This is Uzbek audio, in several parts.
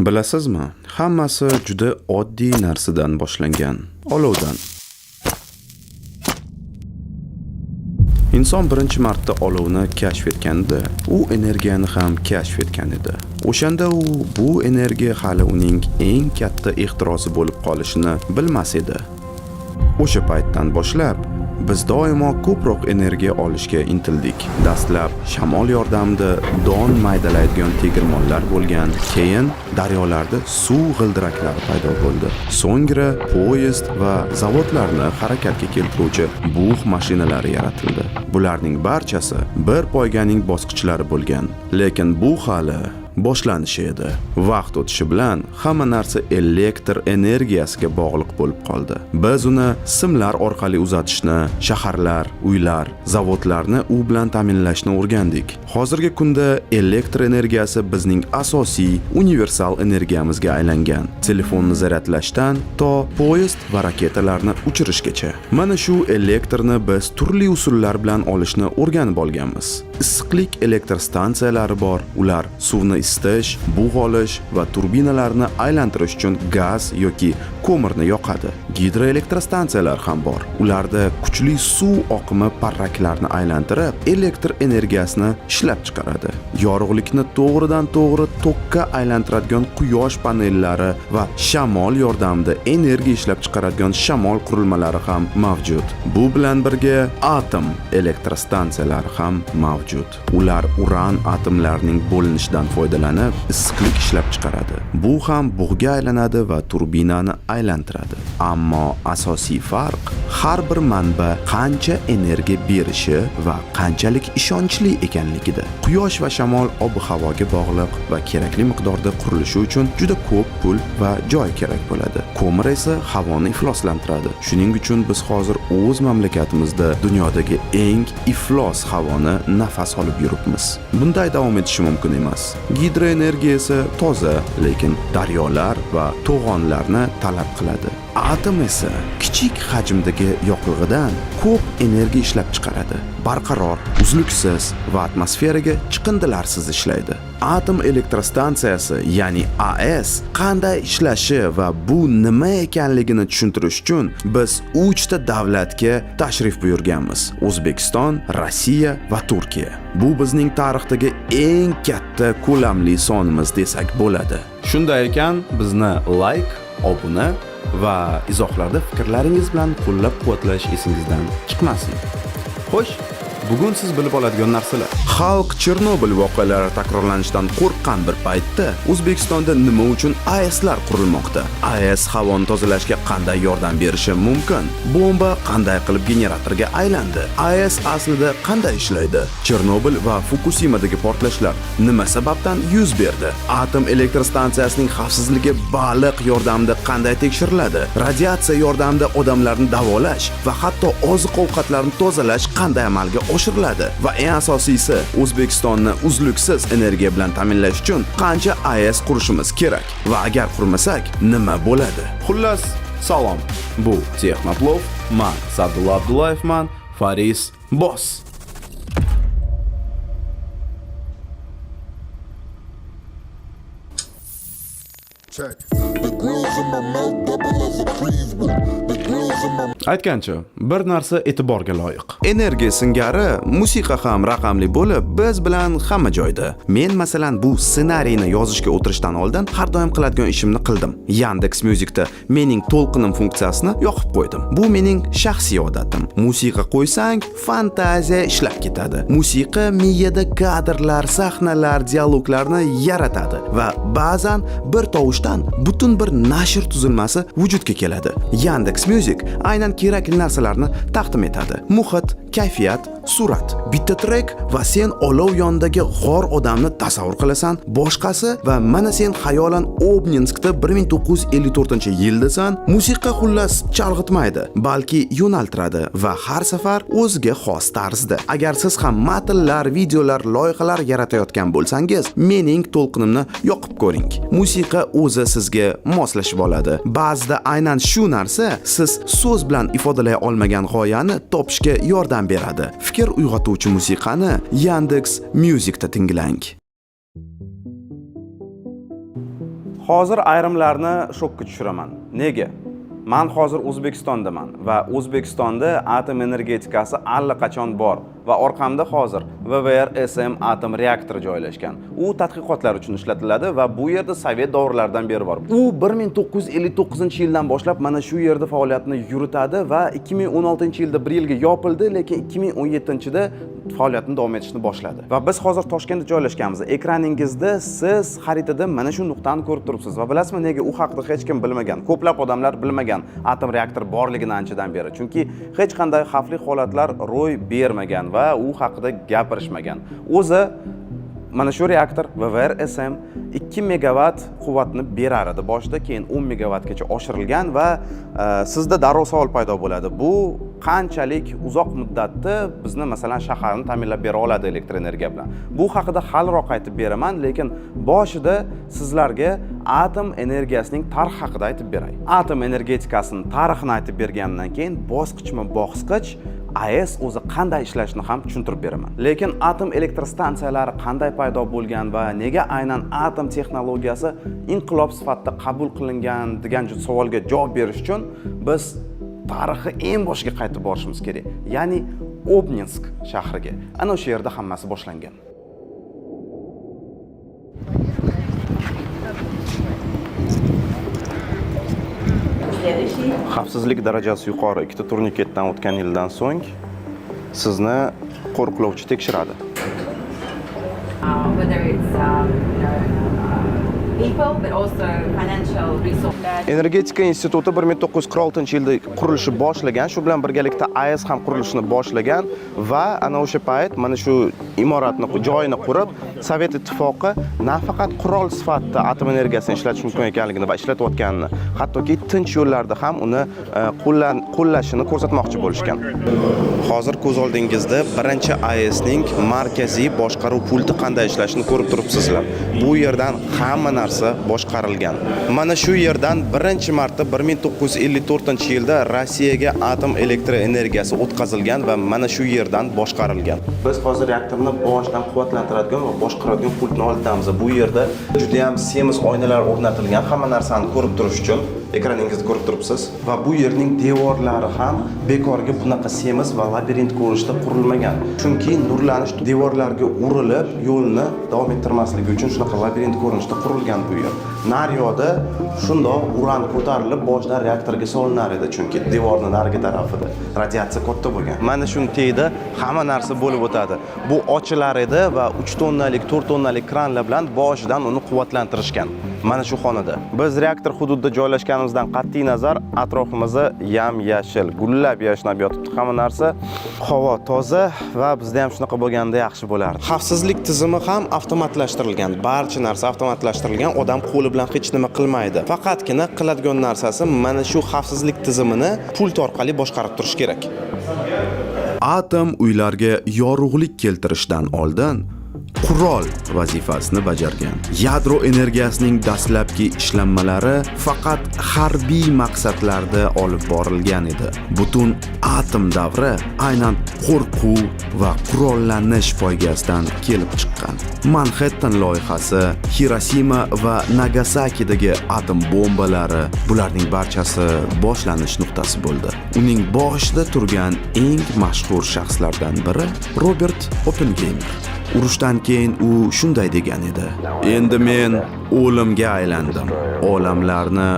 Bilasizmi, hammasi juda oddiy narsadan boshlangan. Olovdan. Inson birinchi marta olovni kashf etganda, u energiyani ham kashf etgan edi. O'shanda u bu energiya hali uning eng katta ixtirosi bo'lib qolishini bilmas edi. O'sha paytdan boshlab biz doimo ko'proq energiya olishga intildik. Dastlab shamol yordamida don maydalaydigan tegirmonlar bo'lgan, keyin daryolarda suv g'ildiraklari paydo bo'ldi. So'ngra poyezd va zavodlarni harakatga keltiruvchi bug' mashinalari yaratildi. Bularning barchasi bir poyganing bosqichlari bo'lgan, lekin bu hali boshlanishi edi. Vaqt o'tishi bilan hamma narsa elektr energiyasiga bog'liq bo'lib qoldi. Biz uni simlar orqali uzatishni, shaharlar, uylar, zavodlarni u bilan ta'minlashni o'rgandik. Hozirgi kunda elektr energiyasi bizning asosiy universal energiyamizga aylangan. Telefonni zaryadlashdan to poyezd va raketalarni uchirishgacha. Mana shu elektrni biz turli usullar bilan olishni o'rganib olganmiz. Issiqlik elektr stansiyalari bor. Ular suvni isitish, bug' olish va turbinalarni aylantirish uchun gaz yoki ko'mirni yoqadi. Gidroelektrostansiyalar ham bor. Ularda kuchli suv oqimi parraklarni aylantirib, elektr energiyasini ishlab chiqaradi. Yorug'likni to'g'ridan-to'g'ri tokka aylantiradigan quyosh panellari va shamol yordamida energiya ishlab chiqaradigan shamol qurilmalari ham mavjud. Bu bilan birga atom elektrostansiyalari ham mavjud. Ular uran atomlarining bo'linishidan foydalanib, issiqlik ishlab chiqaradi. Bu ham bug'ga aylanadi va turbinani aylantiradi. Ammo asosiy farq har bir manba qancha energiya berishi va qanchalik ishonchli ekanligida. Quyosh va shamol ob-havoga bog'liq va kerakli miqdorda qurilishi uchun juda ko'p pul va joy kerak bo'ladi. Ko'mir esa havoni ifloslantiradi. Shuning uchun biz hozir o'z mamlakatimizda dunyodagi eng iflos havoni nafas olib yuribmiz. Bunday davom etishi mumkin emas. Gidroenergiya esa toza, lekin daryolar va to'g'onlarni talab qiladi. Atom esa kichik hajmdagi yoqilg'idan ko'p energiya ishlab chiqaradi. Barqaror, uzluksiz va atmosferaga chiqindilarsiz ishlaydi. Atom elektrostansiyasi, ya'ni AES qanday ishlashi va bu nima ekanligini tushuntirish uchun biz 3 ta davlatga tashrif buyurganmiz: O'zbekiston, Rossiya va Turkiya. Bu bizning tarixdagi eng katta ko'lamli sonimiz desak bo'ladi. Shunday ekan, bizni like, obuna va izohlarda fikrlaringiz bilan qo'llab-quvvatlash esingizdan chiqmasin. Xo'sh, bugun siz bilib oladigan narsalar. Xalq Chernobil voqealari takrorlanishidan qo'rqqan bir paytda O'zbekistonda nima uchun AESlar qurilmoqda? AES havoni tozalashga qanday yordam berishi mumkin? Bomba qanday qilib generatorga aylandi? AES aslida qanday ishlaydi? Chernobil va Fukushimadagi portlashlar nima sababdan yuz berdi? Atom elektrostansiyasining xavfsizligi baliq yordamida qanday tekshiriladi? Radiatsiya yordamida odamlarni davolash va hatto oziq-ovqatlarni tozalash qanday amalga oshiriladi? Va eng asosiysi, O'zbekistonni uzluksiz energiya bilan ta'minlash uchun qancha AES qurishimiz kerak va agar qurmasak nima bo'ladi? Xullas, salom. Bu Texnoplov, men Sa'dulla Abdullayevman, Faris Boss. Aytgancha, bir narsa e'tiborga loyiq. Energiya singari musiqa ham raqamli bo'lib, biz bilan hamma joyda. Men masalan bu ssenariyni yozishga o'tirishdan oldin har doim qiladigan ishimni qildim. Yandex Music'da mening to'lqinim funksiyasini yoqib qo'ydim. Bu mening shaxsiy odatim. Musiqa qo'ysang, fantaziya ishlab ketadi. Musiqa miyada kadrlar, sahnalar, dialoglarni yaratadi va ba'zan bir tovushdan butun bir nashr tuzilmasi vujudga keladi. Yandex Music aynan kerakli narsalarni taqdim etadi. Muhit, kayfiyat, surat. Bitta trek va sen olov yonidagi g'or odamni tasavvur qilasan, boshqasi va mana sen xayolan Obninskda 1954-yildasan. Musiqa xullas chalg'itmaydi, balki yo'naltiradi va har safar o'ziga xos tarzda. Agar siz ham matnlar, videolar, loyihalar yaratayotgan bo'lsangiz, mening to'lqinimni yoqib ko'ring. Musiqa o'zi sizga moslashib oladi. Ba'zida aynan shu narsa siz so'z bilan ifodalay olmagan g'oyani topishga yordam beradi. Fikr uyg'otuvchi musiqani Yandex Music'da tinglang. Hozir ayrimlarni shokka tushiraman. Nega? Men hozir O'zbekistondaman va O'zbekistonda atom energetikasi allaqachon bor va orqamda hozir VVR-SM atom reaktori joylashgan. U tadqiqotlar uchun ishlatiladi va bu yerda Sovet davrlaridan beri bor. U 1959-yildan boshlab mana shu yerda faoliyatini yuritadi va 2016-yilda bir yilga yopildi, lekin 2017-da faoliyatini davom etishni boshladi. Va biz hozir Toshkentda joylashganmiz. Ekraningizda siz xaritada mana shu nuqtani ko'rib turibsiz va bilasizmi nega u haqida hech kim bilmagan? Ko'plab odamlar bilmagan atom reaktori borligini anchadan beri. Chunki hech qanday xavfli holatlar ro'y bermagan va u haqida gapirishmagan. O'zi mana shu reaktor VVR-SM 2 megavat quvvatni berar edi boshida, keyin 10 megavatgacha oshirilgan va sizda darrov savol paydo bo'ladi. Bu qanchalik uzoq muddatda bizni masalan shaharni ta'minlab bera oladi elektr energiya bilan? Bu haqida haliroq aytib beraman, lekin boshida sizlarga atom energiyasining tarixi haqida aytib beray. Atom energetikasining tarixini aytib bergandan keyin bosqichma-bosqich AES o'zi qanday ishlashini ham tushuntirib beraman. Lekin atom elektr stansiyalari qanday paydo bo'lgan va nega aynan atom texnologiyasi inqilob sifatida qabul qilingan degan savolga javob berish uchun biz tarixi eng boshiga qaytib borishimiz kerak. Ya'ni Obninsk shahriga. Ana o'sha yerda hammasi boshlangan. Xavfsizlik darajasi yuqori ikkita turniketdan o'tgan yildan so'ng sizni qo'riqlovchi tekshiradi. Energetika instituti 1946-yilda qurilishni boshlagan, shu bilan birgalikda AES ham qurilishni boshlagan va ana o'sha payt mana shu imoratni joyini qurib, Sovet ittifoqi nafaqat qurol sifatida atom energiyasini ishlatish mumkin ekanligini va ishlatayotganini, hattoki tinch yo'llarda ham uni qo'llashini ko'rsatmoqchi bo'lishgan. Hozir ko'z oldingizda birinchi AESning markaziy boshqaruv pulti qanday ishlashini ko'rib turibsizlar. Bu yerdan hamma narsa boshqarilgan. Mana shu yerdan birinchi marta 1954-yilda Rossiyaga atom elektr energiyasi o'tkazilgan va mana shu yerdan boshqarilgan. Biz hozir reaktorni boshidan quvvatlantiradigan va boshqaradigan pultni oldamiz. Bu yerda juda ham semiz oynalar o'rnatilgan, hamma narsani ko'rib turish uchun ekraningizda ko'rib turibsiz va bu yerning devorlari ham bekorga bunaqa semiz va labirint ko'rinishda qurilmagan. Chunki nurlanish devorlarga urilib, yo'lni davom ettirmasligi uchun shunaqa labirint ko'rinishda qurilgan bu yer. Naryoqda shundoq uran ko'tarilib boshidan reaktorga solinar edi, chunki devorning narigi tarafida radiatsiya katta bo'lgan. Mana shuni teyda hamma narsa bo'lib o'tadi. Bu ochilar edi va 3 tonnalik, 4 tonnalik kranlar bilan boshidan uni quvvatlantirishgan. Mana shu xonada. Biz reaktor hududida joylashganimizdan qat'iy nazar atrofimizni yam-yashil, gullab yashnab yotibdi. Hamma narsa havo toza va bizda ham shunaqa bo'lganda yaxshi bo'lardi. Xavfsizlik tizimi ham avtomatlashtirilgan. Barcha narsa avtomatlashtirilgan. Odam qo'li bilan hech nima qilmaydi. Faqatgina qiladigan narsasi mana shu xavfsizlik tizimini pult orqali boshqarib turish kerak. Atom uylarga yorug'lik keltirishdan oldin qurol vazifasini bajargan. Yadro energiyasining dastlabki ishlanmalari faqat harbiy maqsadlarda olib borilgan edi. Butun atom davri aynan qo'rquv va qurollanish poygasidan kelib chiqqan. Manhattan loyihasi, Hiroshima va Nagasakidagi atom bombalari, bularning barchasi boshlanish nuqtasi bo'ldi. Uning boshida turgan eng mashhur shaxslardan biri Robert Oppenheimer. Urushdan keyin u shunday degan edi: "Endi men o'limga aylandim. Olamlarni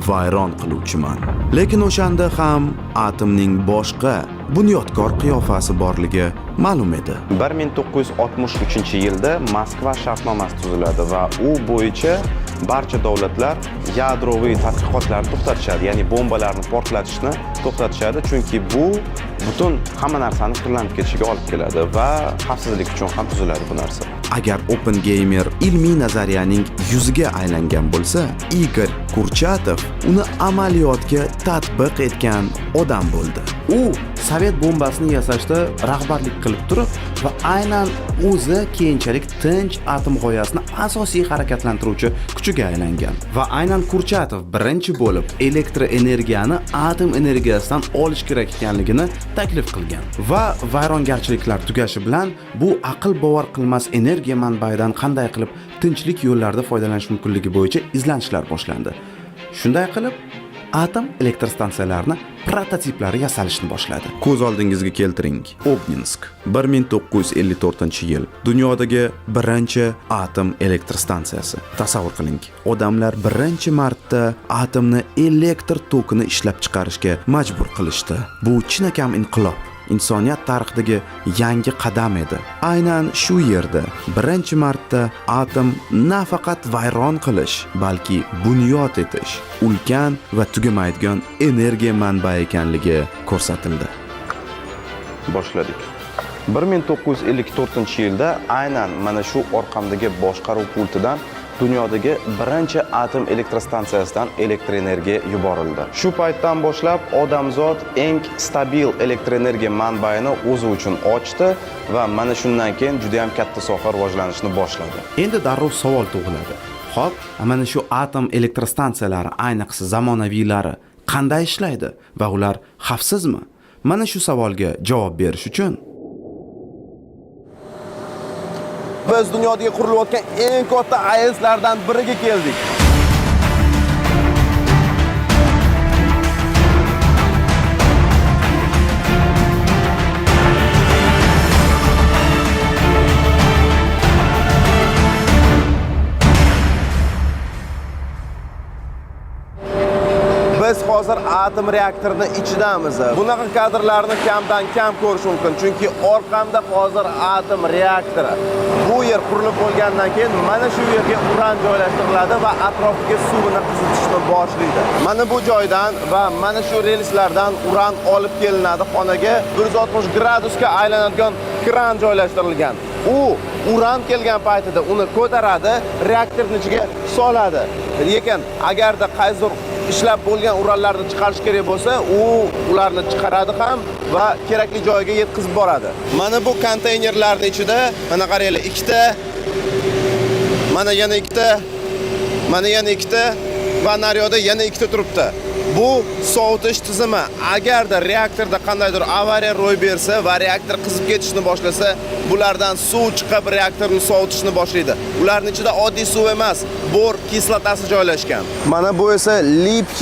vayron qiluvchiman." Lekin o'shanda ham atomning boshqa bunyodkor qiyofasi borligi ma'lum edi. 1963-yilda Moskva shartnomasi tuziladi va u bo'yicha barcha davlatlar yadroviy tadqiqotlarni to'xtatishadi, ya'ni bombalarni portlatishni to'xtatishadi, chunki bu butun hamma narsani kirlanib ketishiga olib keladi va xavfsizlik uchun ham tuziladi bu narsa. Agar Oppenheimer ilmiy nazariyaning yuziga aylangan bo'lsa, Igor Kurchatov uni amaliyotga tatbiq etgan odam bo'ldi. U Sovet bombasini yasashda rahbarlik qilib turib va aynan o'zi keyinchalik tinch atom g'oyasini asosiy harakatlantiruvchi kuchiga aylangan. Va aynan Kurchatov birinchi bo'lib elektr energiyani atom energiyasidan olish kerak ekanligini taklif qilgan. Va vayrongarchiliklar tugashi bilan bu aql bovar qilmas energiya manbaidan qanday qilib tinchlik yo'llarida foydalanish mumkinligi bo'yicha izlanishlar boshlandi. Shunday qilib atom elektr stansiyalarini prototiplari yasalishni boshladi. Ko'z oldingizga keltiring. Obninsk 1954-yil dunyodagi birinchi atom elektr stansiyasi. Tasavvur qiling, odamlar birinchi marta atomni elektr tokini ishlab chiqarishga majbur qilishdi. Bu chinakam inqilob, insoniyat tarixidagi yangi qadam edi. Aynan shu yerda birinchi marta atom nafaqat vayron qilish, balki bunyod etish, ulkan va tugamaydigan energiya manbai ekanligi ko'rsatildi. Boshladik. 1954-yilda aynan mana shu orqamdagi boshqaruv pultidan dunyodagi birinchi atom elektrostansiyasidan elektr energiya yuborildi. Shu paytdan boshlab odamzod eng stabil elektr energiya manbaini o'zi uchun ochdi va mana shundan keyin juda ham katta soha rivojlanishni boshladi. Endi darrov savol tug'iladi. Xo'p, mana shu atom elektrostansiyalari, ayniqsa zamonaviylari qanday ishlaydi va ular xavfsizmi? Mana shu savolga javob berish uchun biz dunyodagi qurilayotgan eng katta AESlardan biriga keldik. Biz hozir atom reaktorining ichidamiz. Bunaqa kadrlarni kamdan kam ko'rish mumkin, chunki orqamda hozir atom reaktori. Bu yer qurilib bo'lgandan keyin mana shu yerga uran joylashtiriladi va atrofiga suvni qizitishni boshlaydi. Mana bu joydan va mana shu relslardan uran olib kelinadi xonaga. 160 gradusga aylanadigan kran joylashtirilgan. U uran kelgan paytida uni ko'taradi, reaktorning ichiga soladi. Lekin agarda qaysidir ishlab bo'lgan uranlarni chiqarish kerak bo'lsa, ularni chiqaradi ham va kerakli joyga yetkazib boradi. Mana bu konteynerlarning ichida mana qaranglar, ikkita, mana yana ikkita, mana yana ikkita va naryoqda yana ikkita turibdi. Bu sovutish tizimi. Agarda reaktorda qandaydir avariya ro'y bersa va reaktor qizib ketishni boshlasa, bulardan suv chiqib reaktorni sovutishni boshlaydi. Ularning ichida oddiy suv emas, bor kislotasi joylashgan. Mana bu esa lip